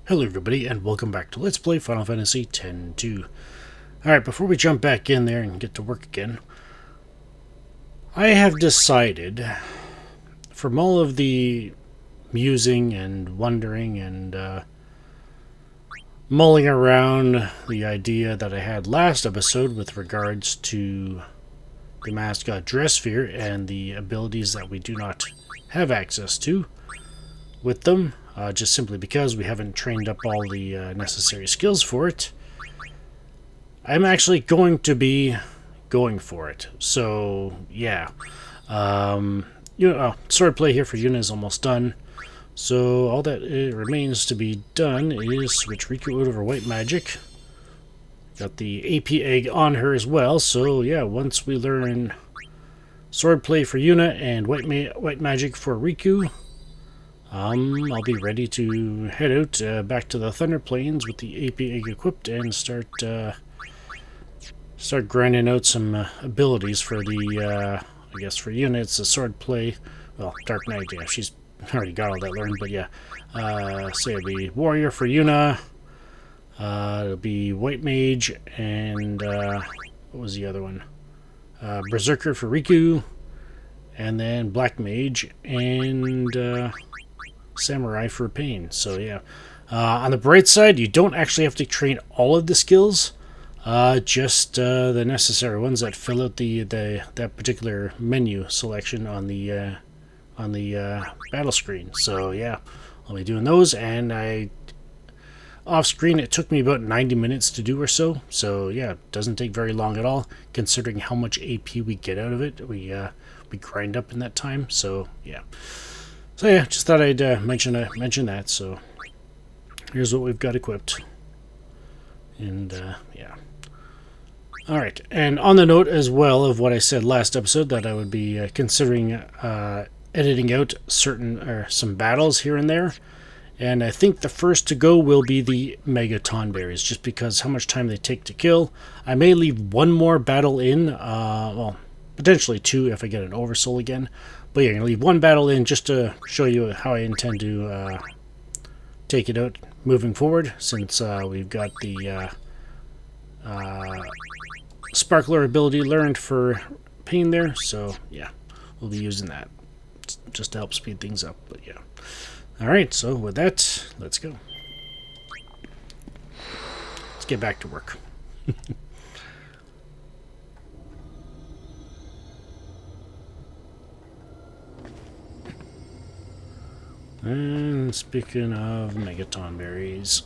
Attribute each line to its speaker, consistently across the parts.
Speaker 1: Hello everybody, and welcome back to Let's Play Final Fantasy X-2. Alright, before we jump back in there and get to work again, I have decided, from all of the musing and wondering and mulling around the idea that I had last episode with regards to the mascot DRESSPHERE and the abilities that we do not have access to with them, just simply because we haven't trained up all the necessary skills for it. I'm actually going to be going for it. So, yeah. Swordplay here for Yuna is almost done. So, all that remains to be done is switch Riku out over white magic. Got the AP egg on her as well. So, yeah, once we learn swordplay for Yuna and white magic for Riku, I'll be ready to head out back to the Thunder Plains with the AP egg equipped and start grinding out some abilities for the, I guess for Yuna it's a swordplay, well, Dark Knight, yeah, she's already got all that learned, but yeah, so it'll be Warrior for Yuna, it'll be White Mage, and, what was the other one? Berserker for Riku, and then Black Mage, and, Samurai for Pain. So yeah, on the bright side, you don't actually have to train all of the skills, just the necessary ones that fill out that particular menu selection on the battle screen. So yeah, I'll be doing those, and off screen it took me about 90 minutes to do or so. So yeah, it doesn't take very long at all, considering how much AP we get out of it. We grind up in that time. So yeah. So yeah, just thought I'd mention that. So here's what we've got equipped, and yeah. All right, and on the note as well of what I said last episode, that I would be considering editing out some battles here and there, and I think the first to go will be the Mega TONBERRIES, just because how much time they take to kill. I may leave one more battle in, well, potentially two if I get an Oversoul again. But yeah, I'm going to leave one battle in just to show you how I intend to take it out moving forward, since we've got the Sparkler ability learned for Pain there. So yeah, we'll be using that just to help speed things up. But yeah. Alright, so with that, let's go. Let's get back to work. And speaking of Mega TONBERRIES,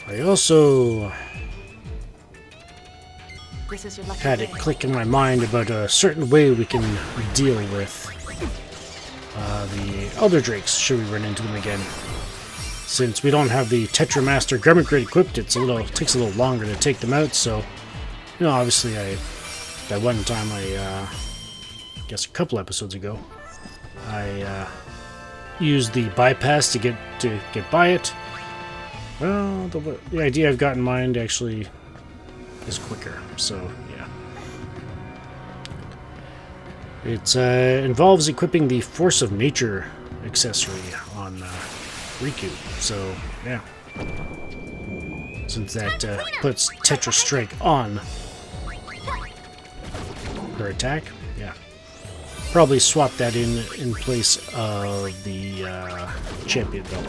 Speaker 1: I also had it click in my mind about a certain way we can deal with the Elder Drakes should we run into them again. Since we don't have the Tetramaster Garment Grade equipped, it takes a little longer to take them out. So, you know, obviously, that one time I guess a couple episodes ago, I used the bypass to get by it. Well, the idea I've got in mind actually is quicker. So yeah, it involves equipping the Force of Nature accessory on Riku. So yeah, since that puts Tetra Strike on her attack, yeah, probably swap that in place of the champion belt.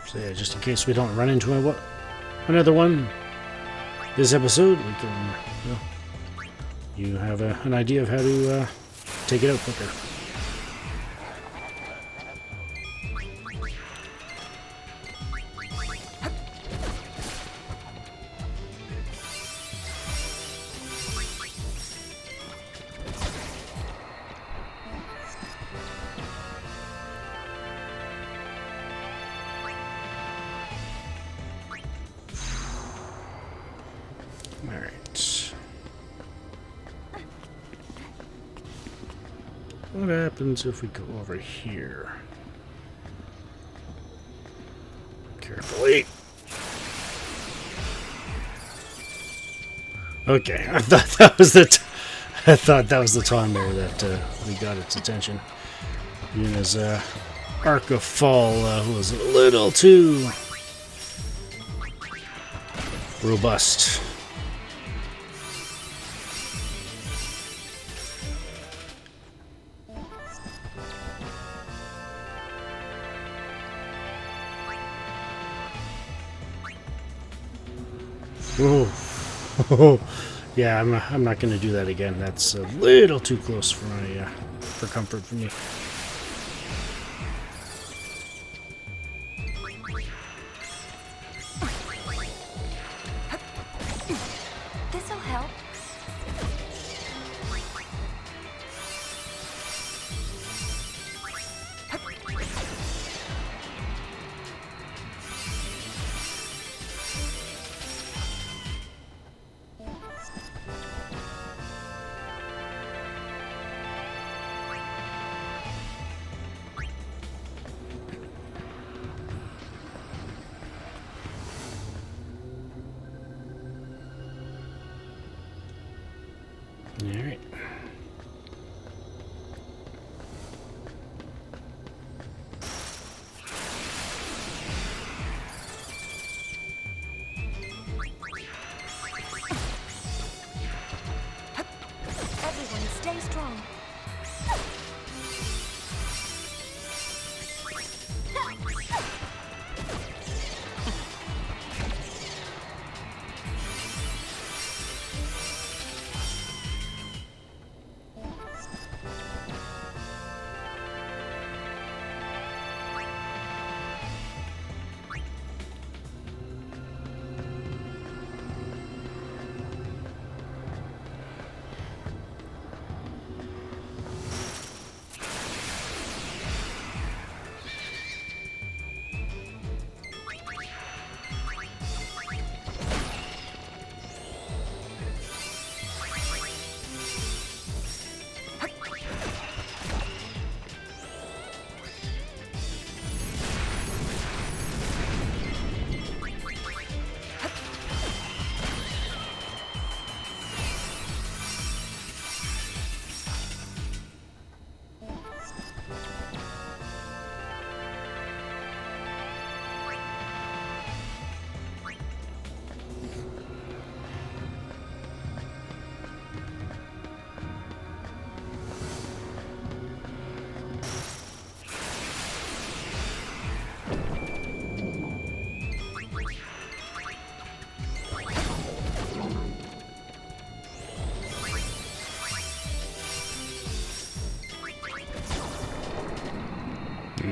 Speaker 1: So yeah, just in case we don't run into another one this episode, we can, you have an idea of how to take it out quicker. Alright. what happens if we go over here? Carefully. Okay, I thought that was the Tonberry that we got its attention. Yuna's Arc of Fall was a little too robust. Oh, yeah, I'm not going to do that again. That's a little too close for my for comfort for me.
Speaker 2: This'll help.
Speaker 1: Alright.
Speaker 2: Everyone stay strong.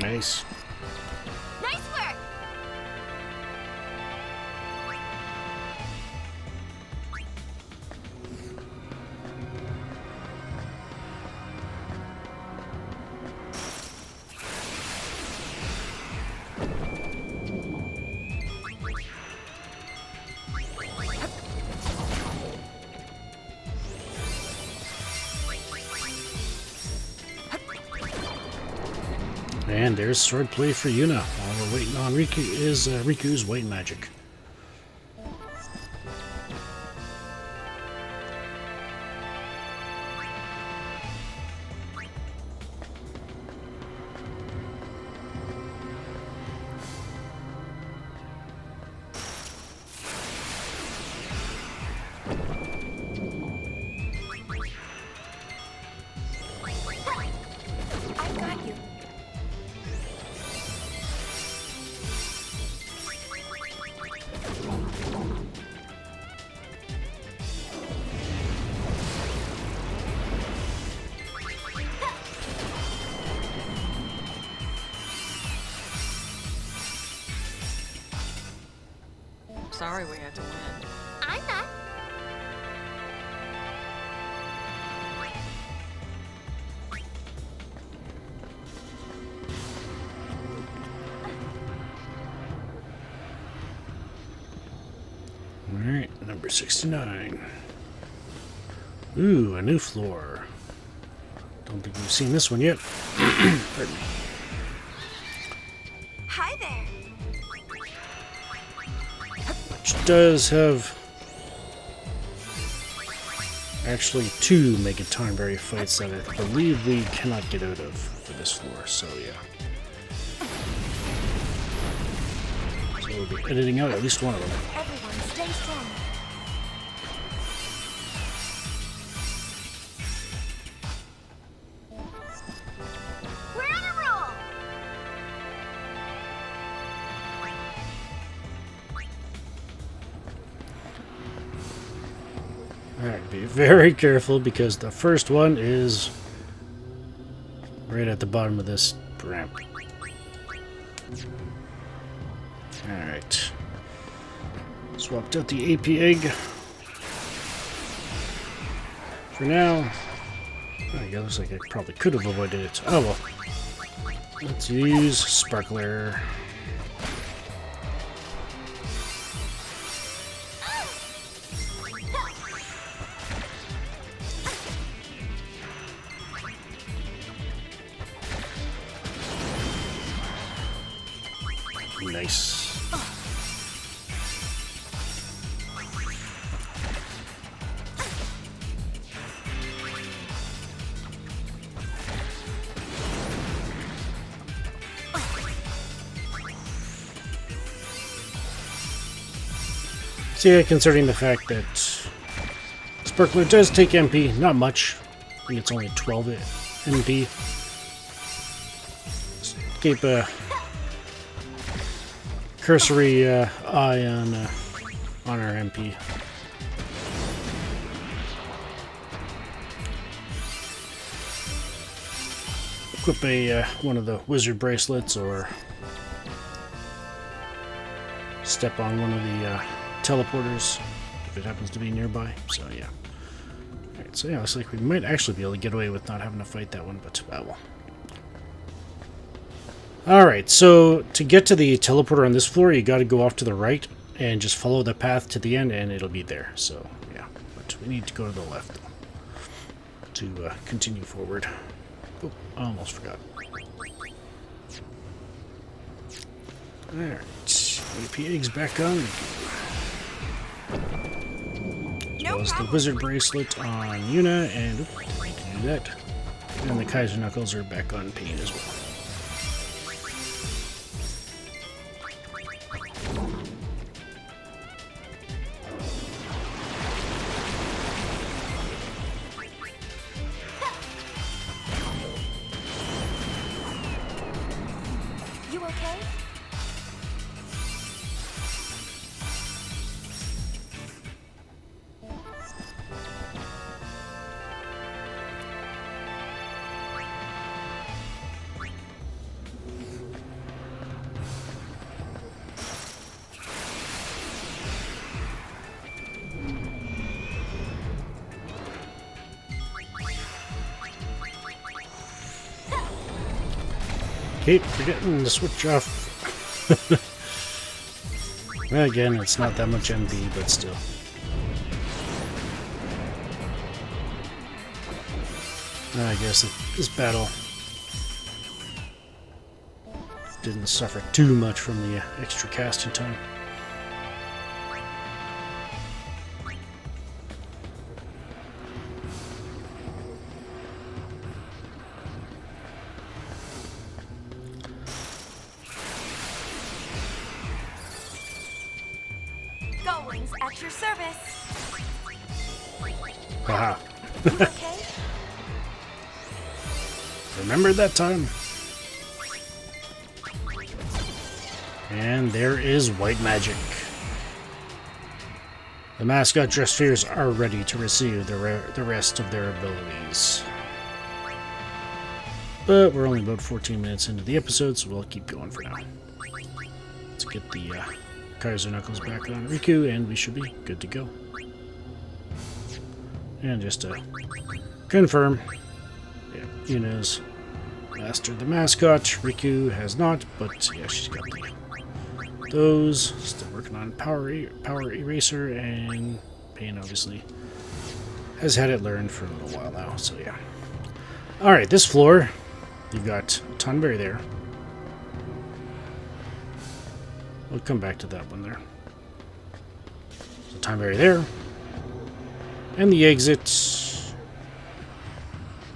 Speaker 1: Nice.
Speaker 2: Nice work.
Speaker 1: And there's swordplay for Yuna. All we're waiting on Riku's white magic.
Speaker 2: I got you.
Speaker 3: Sorry we had to win.
Speaker 2: I'm not.
Speaker 1: Alright, number 69. Ooh, a new floor. Don't think we've seen this one yet. Pardon me.
Speaker 2: Hi there.
Speaker 1: Which does have actually 2 Mega Tonberry fights that I believe we cannot get out of for this floor, so yeah. So we'll be editing out at least one of them.
Speaker 2: Everyone stay strong. We're on a roll.
Speaker 1: Alright, be very careful because the first one is right at the bottom of this ramp. Alright. Swapped out the AP egg. For now. Oh, yeah, looks like I probably could have avoided it. Oh well. Let's use Sparkler. Nice. So yeah, considering the fact that Sparkler does take MP, not much. I think it's only 12 MP. Just keep a cursory eye on our MP. Equip a one of the wizard bracelets, or step on one of the teleporters if it happens to be nearby. So yeah. Alright, so yeah, looks like we might actually be able to get away with not having to fight that one, but well. Alright, so to get to the teleporter on this floor, you gotta go off to the right and just follow the path to the end and it'll be there. So yeah, but we need to go to the left to continue forward. Oh, I almost forgot. Alright, AP eggs back on. As well as the wizard bracelet on Yuna, and didn't need to do that. And the Kaiser Knuckles are back on Pain as well.
Speaker 2: You okay?
Speaker 1: Keep forgetting to switch off. Well, again, it's not that much MB, but still. I guess this battle didn't suffer too much from the extra casting time.
Speaker 2: Goings at your service.
Speaker 1: Haha.
Speaker 2: You okay?
Speaker 1: Remember that time? And there is white magic. The mascot DRESSPHEREs are ready to receive the rest of their abilities. But we're only about 14 minutes into the episode, so we'll keep going for now. Let's get the Kaiser Knuckles back on Riku, and we should be good to go. And just to confirm, yeah, Yuna's mastered the mascot. Riku has not, but yeah, she's got those. Still working on Power Eraser, and Pain obviously has had it learned for a little while now, so yeah. Alright, this floor, you've got Tonberry there. We'll come back to that one there. So Tonberry there. And the exit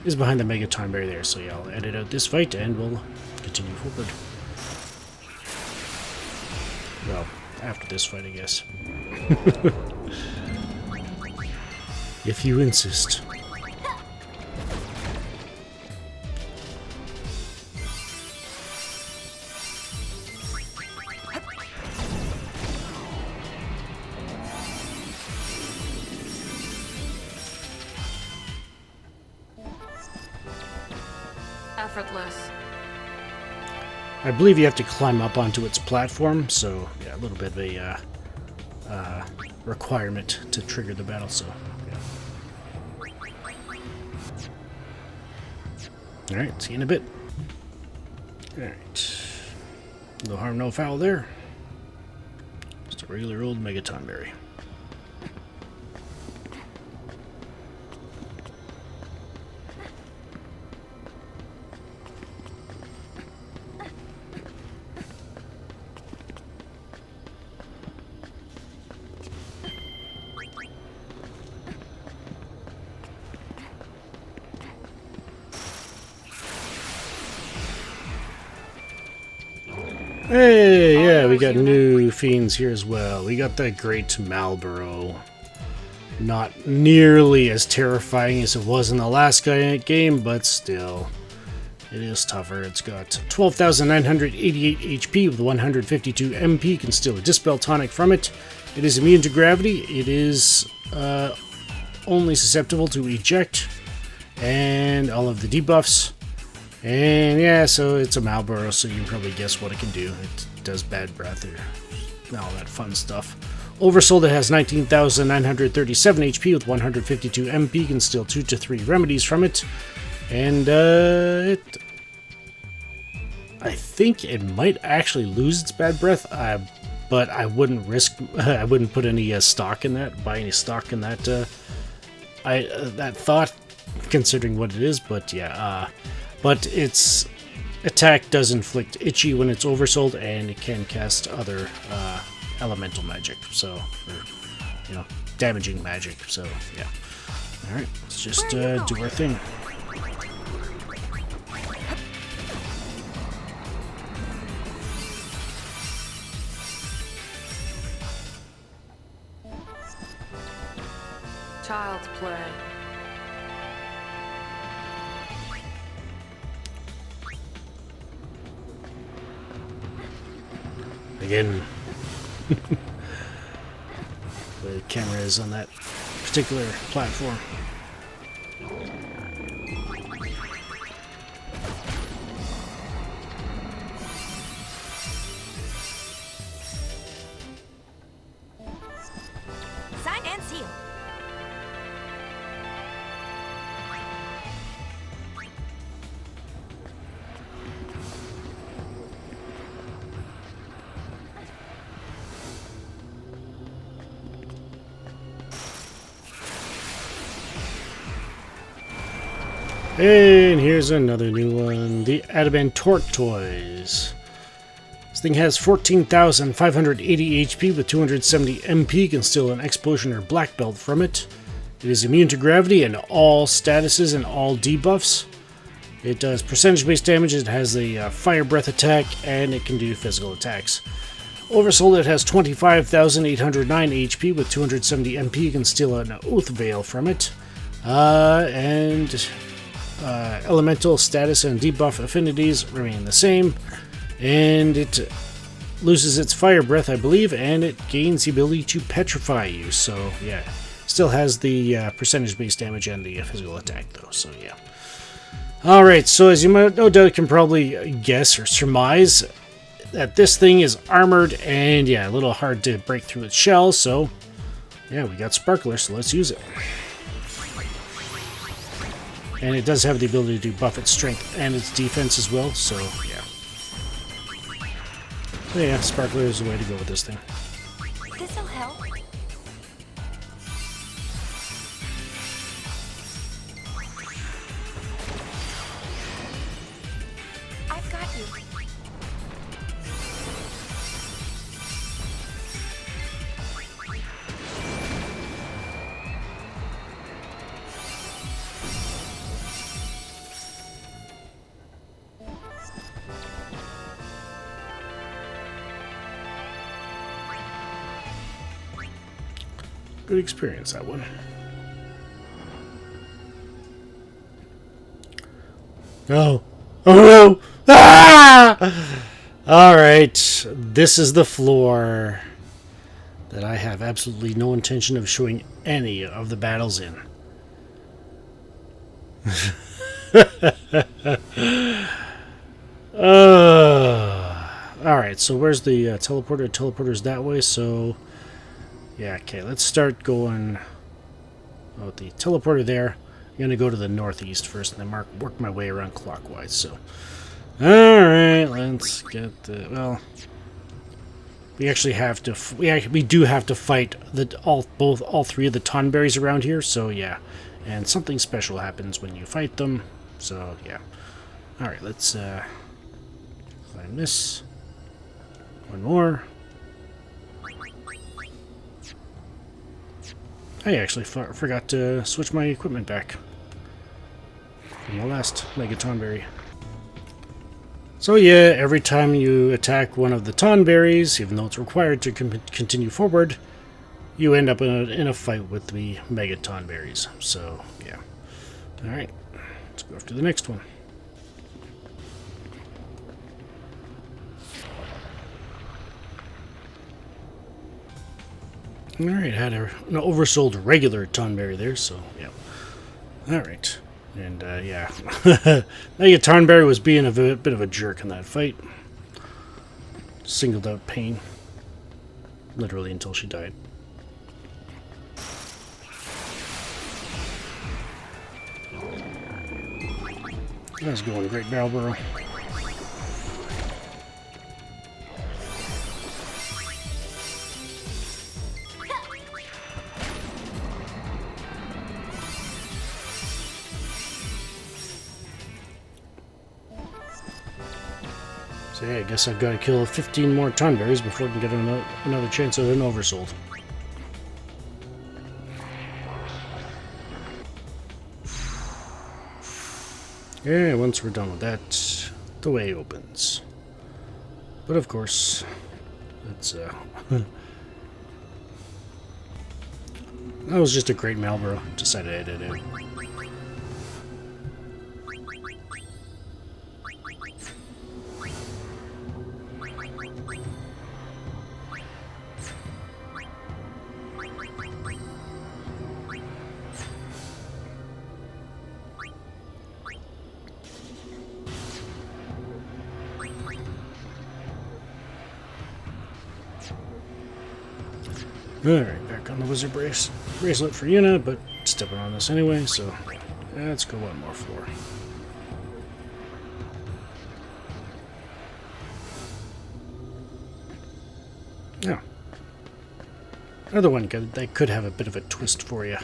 Speaker 1: is behind the Mega Tonberry there. So yeah, I'll edit out this fight and we'll continue forward. Well, after this fight, I guess. If you insist.
Speaker 3: Effortless.
Speaker 1: I believe you have to climb up onto its platform, so yeah, a little bit of a requirement to trigger the battle, so yeah. Alright, see you in a bit. Alright. No harm, no foul there. Just a regular old Mega Tonberry. Hey, yeah, we got new fiends here as well. We got the Great Malboro. Not nearly as terrifying as it was in the last game, but still, it is tougher. It's got 12,988 HP with 152 MP. Can steal a Dispel tonic from it. It is immune to gravity. It is only susceptible to Eject and all of the debuffs. And yeah, so it's a Malboro, so you can probably guess what it can do. It does bad breath or all that fun stuff. Oversold, it has 19,937 HP with 152 MP. Can steal 2 to 3 remedies from it. And I think it might actually lose its bad breath, but I wouldn't risk. I wouldn't put any stock in that. Buy any stock in that. That thought, considering what it is. But yeah. But its attack does inflict itchy when it's oversold, and it can cast other elemental magic, so, or, damaging magic, so, yeah. Alright, let's just do our thing.
Speaker 3: Child's play.
Speaker 1: Again, the camera is on that particular platform.
Speaker 2: Sign and seal.
Speaker 1: And here's another new one, the Adamant Tortoise. This thing has 14,580 HP with 270 MP, can steal an Explosion or Black Belt from it. It is immune to gravity and all statuses and all debuffs. It does percentage-based damage, it has the Fire Breath attack, and it can do physical attacks. Oversold, it has 25,809 HP with 270 MP, can steal an Oath Veil from it. Elemental status and debuff affinities remain the same, and it loses its Fire Breath, I believe, and it gains the ability to petrify you. So yeah, still has the percentage-based damage and the physical attack though. So yeah. All right, so as you might no doubt can probably guess or surmise, that this thing is armored and yeah, a little hard to break through its shell. So yeah, we got Sparkler, so let's use it. And it does have the ability to buff its strength and its defense as well, so yeah. So yeah, Sparkler is the way to go with this thing.
Speaker 2: This'll help.
Speaker 1: Good experience, that one. Oh. Oh no! Ah! Alright. This is the floor that I have absolutely no intention of showing any of the battles in. Alright, so where's the teleporter? Teleporter's that way, so... Yeah, okay, let's start going... with the teleporter there. I'm going to go to the northeast first and then work my way around clockwise, so... Alright, let's get the... Well... We actually have to... We do have to fight all three of the Tonberries around here, so yeah. And something special happens when you fight them, so yeah. Alright, let's climb this. One more. I actually forgot to switch my equipment back from the last Mega Tonberry. So yeah, every time you attack one of the Tonberries, even though it's required to continue forward, you end up in a fight with the Mega Tonberries. So yeah. Alright, let's go after the next one. Alright, had an oversold regular Tonberry there, so yeah. Alright. And yeah. Mega Tonberry was being a bit of a jerk in that fight. Singled out pain. Literally until she died. That's going great, Barrel Burrow. So yeah, I guess I've got to kill 15 more Tonberries before I can get another chance at an oversold. Yeah, once we're done with that, the way opens. But of course, that's that was just a great Malboro. Decided I did it. Alright, back on the Wizard Bracelet for Yuna, but stepping on this anyway, so let's go one more floor. Now, another one that could have a bit of a twist for you.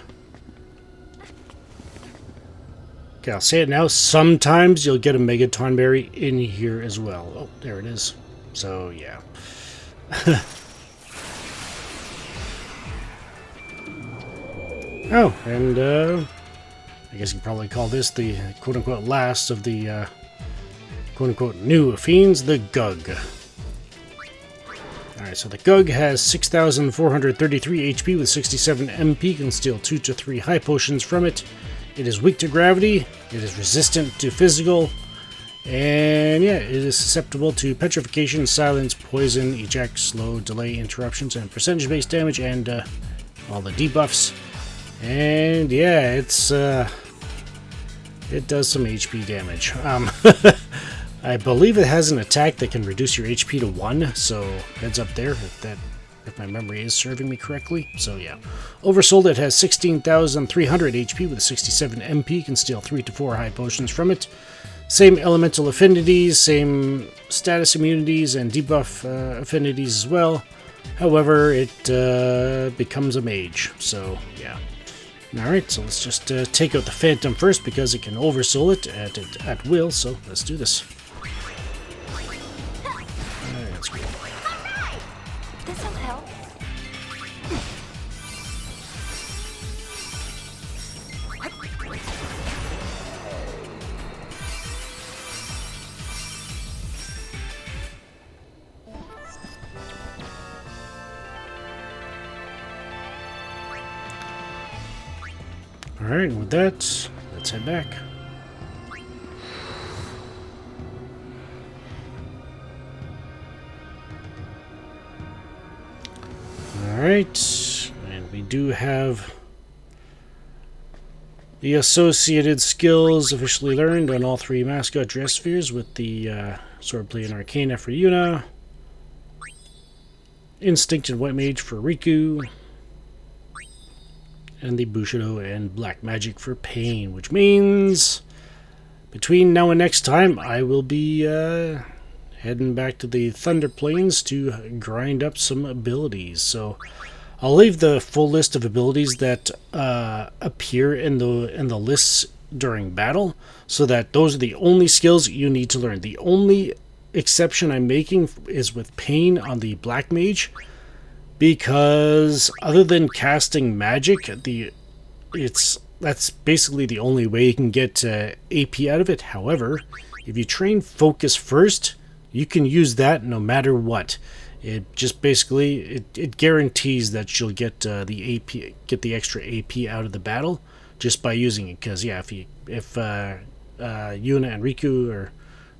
Speaker 1: Okay, I'll say it now. Sometimes you'll get a Mega Tonberry in here as well. Oh, there it is. So, yeah. Oh, and I guess you could probably call this the quote-unquote last of the quote-unquote new fiends, the Gug. Alright, so the Gug has 6,433 HP with 67 MP, can steal 2 to 3 high potions from it. It is weak to gravity, it is resistant to physical, and yeah, it is susceptible to petrification, silence, poison, eject, slow, delay, interruptions, and percentage-based damage, and all the debuffs. And yeah, it does some HP damage. I believe it has an attack that can reduce your HP to 1, so heads up there if my memory is serving me correctly. So yeah. Oversold, it has 16,300 HP with 67 MP, can steal 3 to 4 high potions from it. Same elemental affinities, same status immunities, and debuff affinities as well. However, it becomes a mage, so yeah. Alright, so let's just take out the Phantom first because it can oversoul it at will, so let's do this. Alright, that's cool.
Speaker 2: This'll help.
Speaker 1: Alright, and with that, let's head back. Alright, and we do have the associated skills officially learned on all three mascot DRESSPHEREs with the Swordplay and Arcana for Yuna, Instinct and White Mage for Riku, and the Bushido and Black Magic for Pain, which means between now and next time I will be heading back to the Thunder Plains to grind up some abilities. So I'll leave the full list of abilities that appear in the lists during battle, so that those are the only skills you need to learn. The only exception I'm making is with Pain on the Black Mage, because other than casting magic, that's basically the only way you can get AP out of it. However, if you train Focus first, you can use that no matter what. It just basically it guarantees that you'll get the extra AP out of the battle just by using it. Because yeah, if Yuna and Riku, or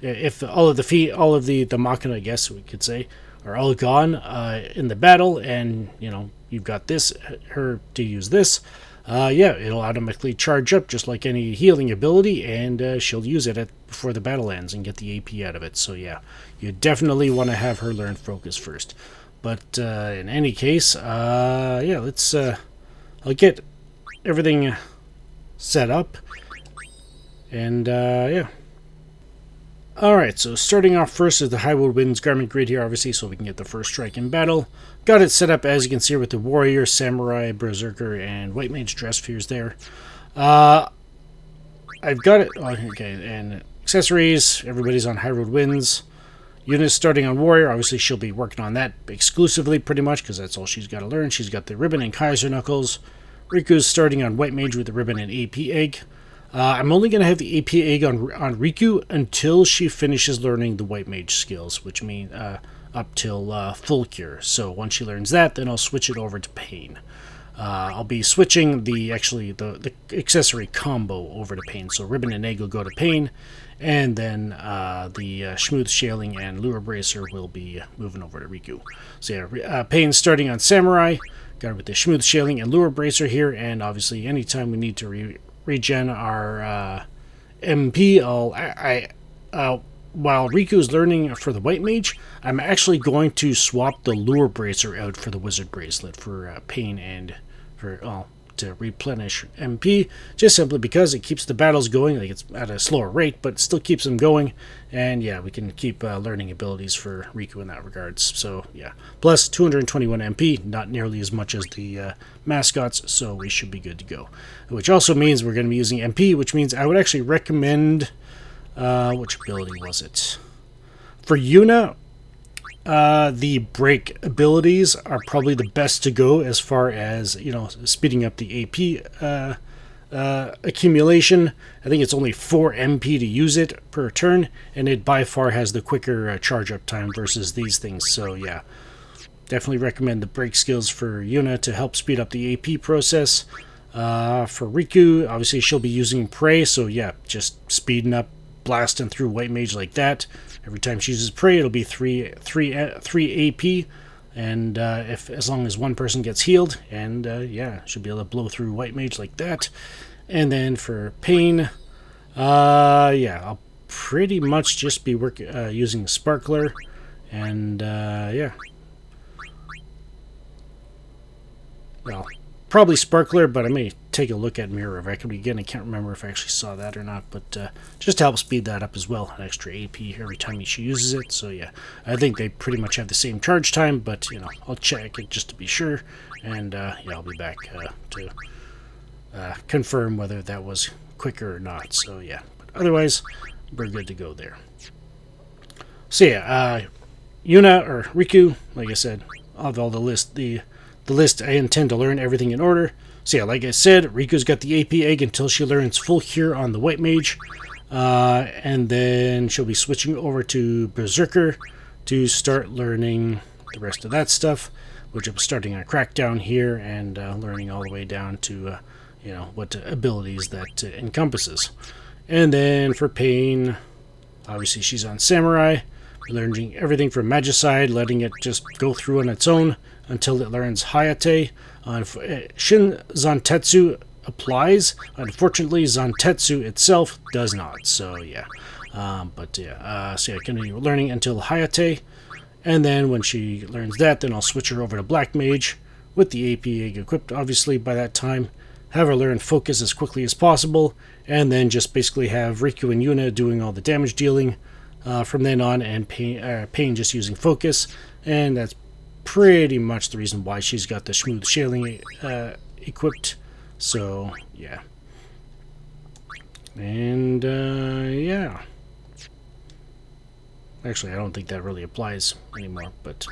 Speaker 1: if all of the Machina, I guess we could say, are all gone in the battle, and you know you've got her to use this, yeah, it'll automatically charge up just like any healing ability, and she'll use it before the battle ends and get the AP out of it. So yeah, you definitely want to have her learn Focus first. But in any case, yeah, let's I'll get everything set up, and yeah. Alright, so starting off first is the Highwood Winds Garment Grid here, obviously, so we can get the first strike in battle. Got it set up, as you can see, with the Warrior, Samurai, Berserker, and White Mage DRESSPHEREs there. I've got it, okay, and accessories, everybody's on Highwood Winds. Units starting on Warrior, obviously she'll be working on that exclusively, pretty much, because that's all she's got to learn. She's got the Ribbon and Kaiser Knuckles. Riku's starting on White Mage with the Ribbon and AP Egg. I'm only going to have the AP Egg on Riku until she finishes learning the White Mage skills, which means up till full cure. So once she learns that, then I'll switch it over to Pain. I'll be switching the accessory combo over to Pain. So Ribbon and Egg will go to Pain, and then the Smooth Shaling and Lure Bracer will be moving over to Riku. So yeah, Pain starting on Samurai, got it with the Smooth Shaling and Lure Bracer here, and obviously anytime we need to regen our MP, while Riku's learning for the White Mage, I'm actually going to swap the Lure Bracer out for the Wizard Bracelet for Pain and for to replenish MP, just simply because it keeps the battles going. Like, it's at a slower rate, but it still keeps them going, and yeah, we can keep learning abilities for Riku in that regards. So yeah, plus 221 MP, not nearly as much as the mascots, so we should be good to go. Which also means we're going to be using MP, which means I would actually recommend which ability was it? For Yuna, the break abilities are probably the best to go as far as, you know, speeding up the AP accumulation. I think it's only 4 MP to use it per turn, and it by far has the quicker charge up time versus these things. So yeah, definitely recommend the break skills for Yuna to help speed up the AP process. For Riku, obviously she'll be using Prey, so yeah, just speeding up, blasting through White Mage like that. Every time she uses Prey, it'll be 3 AP, and as long as one person gets healed, and yeah, should be able to blow through White Mage like that. And then for Pain, yeah, I'll pretty much just be using Sparkler, and yeah, well, probably Sparkler, but I may take a look at Mirror of Equity again. I can't remember if I actually saw that or not, but just to help speed that up as well, an extra AP every time she uses it. So yeah, I think they pretty much have the same charge time, but you know, I'll check it just to be sure, and yeah, I'll be back to confirm whether that was quicker or not. So yeah, but otherwise we're good to go there. So yeah, Yuna or Riku, like I said, of all the list, the list, I intend to learn everything in order. So yeah, like I said, Riku's got the AP Egg until she learns full cure on the White Mage, and then she'll be switching over to Berserker to start learning the rest of that stuff, which I'm starting on Crackdown here, and learning all the way down to what abilities that encompasses. And then for Pain, obviously she's on Samurai, learning everything from Magicide, letting it just go through on its own until it learns Hayate. Shin-Zantetsu applies. Unfortunately, Zantetsu itself does not. So yeah, continue learning until Hayate, and then when she learns that, then I'll switch her over to Black Mage with the AP equipped. Obviously, by that time, have her learn Focus as quickly as possible, and then just basically have Riku and Yuna doing all the damage dealing from then on, and Pain just using Focus, and that's pretty much the reason why she's got the Smooth Sailing equipped. So yeah, and yeah. Actually, I don't think that really applies anymore, but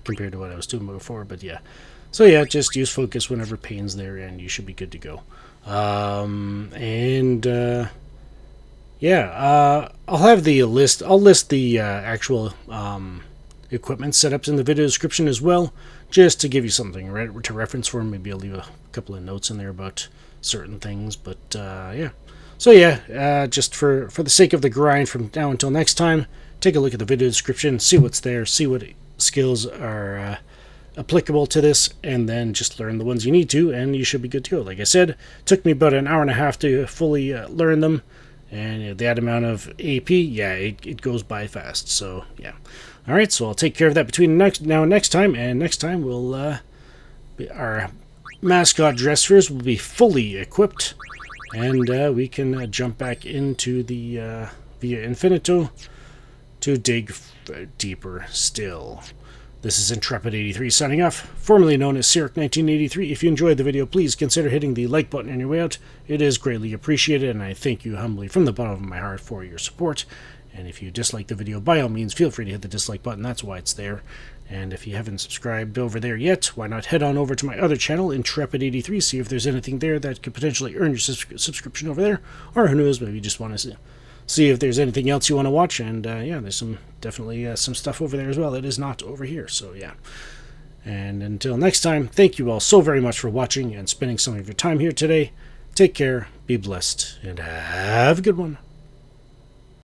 Speaker 1: compared to what I was doing before. But yeah, so yeah, just use Focus whenever Pain's there, and you should be good to go. I'll have the list. I'll list the actual equipment setups in the video description as well, just to give you something to reference for. Maybe I'll leave a couple of notes in there about certain things. But yeah, so yeah, just for the sake of the grind from now until next time, take a look at the video description, see what's there, see what skills are applicable to this, and then just learn the ones you need to, and you should be good to go. Like I said, it took me about an hour and a half to fully learn them, and that amount of AP, yeah, it goes by fast. So yeah, all right. So I'll take care of that between now and next time, and next time our mascot Dressspheres will be fully equipped, and we can jump back into the via Infinito to dig deeper still. This is Intrepid83 signing off, formerly known as Syric1983. If you enjoyed the video, please consider hitting the like button on your way out. It is greatly appreciated, and I thank you humbly from the bottom of my heart for your support. And if you dislike the video, by all means, feel free to hit the dislike button. That's why it's there. And if you haven't subscribed over there yet, why not head on over to my other channel, Intrepid83, see if there's anything there that could potentially earn your subscription over there. Or who knows, maybe you just want to see if there's anything else you want to watch. And yeah, there's definitely some stuff over there as well that is not over here. So yeah, and until next time, thank you all so very much for watching and spending some of your time here today. Take care, be blessed, and have a good one.